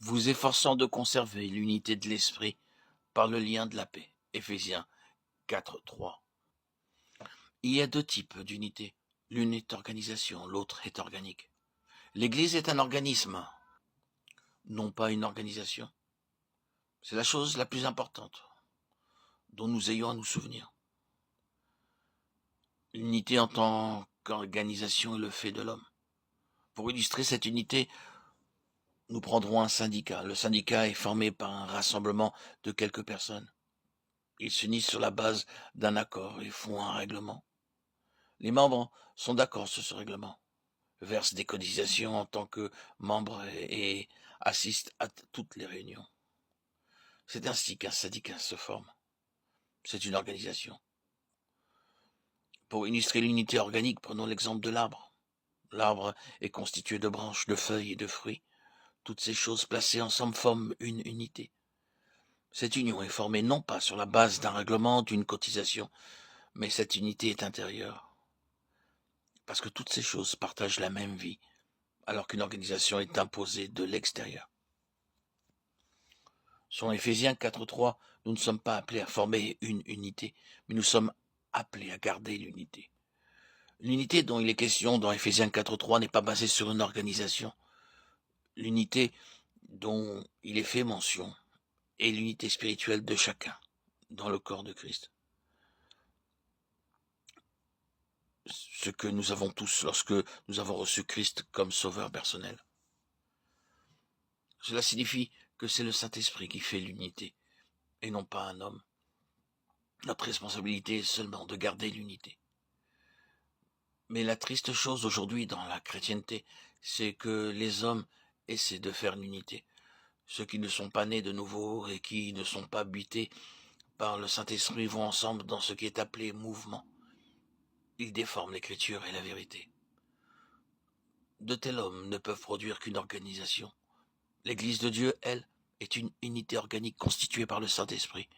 vous efforçant de conserver l'unité de l'esprit par le lien de la paix. Éphésiens 4, 3. Il y a deux types d'unité. L'une est organisation, l'autre est organique. L'Église est un organisme, non pas une organisation. C'est la chose la plus importante dont nous ayons à nous souvenir. L'unité en tant qu'organisation est le fait de l'homme. Pour illustrer cette unité, nous prendrons un syndicat. Le syndicat est formé par un rassemblement de quelques personnes. Ils s'unissent sur la base d'un accord et font un règlement. Les membres sont d'accord sur ce règlement, versent des cotisations en tant que membres et assistent à toutes les réunions. C'est ainsi qu'un syndicat se forme. C'est une organisation. Pour illustrer l'unité organique, prenons l'exemple de l'arbre. L'arbre est constitué de branches, de feuilles et de fruits. Toutes ces choses placées ensemble forment une unité. Cette union est formée non pas sur la base d'un règlement, d'une cotisation, mais cette unité est intérieure. Parce que toutes ces choses partagent la même vie, alors qu'une organisation est imposée de l'extérieur. Selon Éphésiens 4.3, nous ne sommes pas appelés à former une unité, mais nous sommes appelés à garder l'unité. L'unité dont il est question dans Éphésiens 4.3 n'est pas basée sur une organisation. L'unité dont il est fait mention est l'unité spirituelle de chacun dans le corps de Christ. Ce que nous avons tous lorsque nous avons reçu Christ comme sauveur personnel. Cela signifie que c'est le Saint-Esprit qui fait l'unité, et non pas un homme. Notre responsabilité est seulement de garder l'unité. Mais la triste chose aujourd'hui dans la chrétienté, c'est que les hommes essaient de faire l'unité. Ceux qui ne sont pas nés de nouveau et qui ne sont pas butés par le Saint-Esprit vont ensemble dans ce qui est appelé mouvement. Ils déforment l'écriture et la vérité. De tels hommes ne peuvent produire qu'une organisation. L'Église de Dieu, elle, est une unité organique constituée par le Saint-Esprit.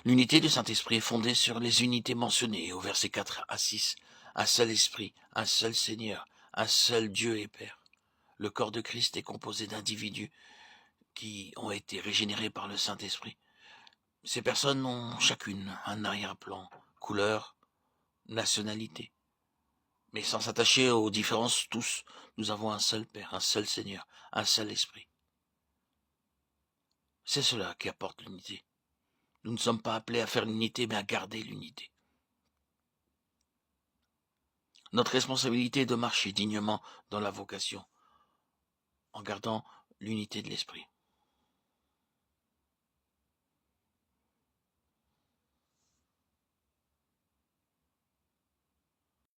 L'unité du Saint-Esprit est fondée sur les unités mentionnées au verset 4 à 6. Un seul esprit, un seul Seigneur, un seul Dieu et Père. Le corps de Christ est composé d'individus qui ont été régénérés par le Saint-Esprit. Ces personnes ont chacune un arrière-plan, couleur, nationalité. Mais sans s'attacher aux différences, tous, nous avons un seul Père, un seul Seigneur, un seul Esprit. C'est cela qui apporte l'unité. Nous ne sommes pas appelés à faire l'unité, mais à garder l'unité. Notre responsabilité est de marcher dignement dans la vocation, en gardant l'unité de l'esprit.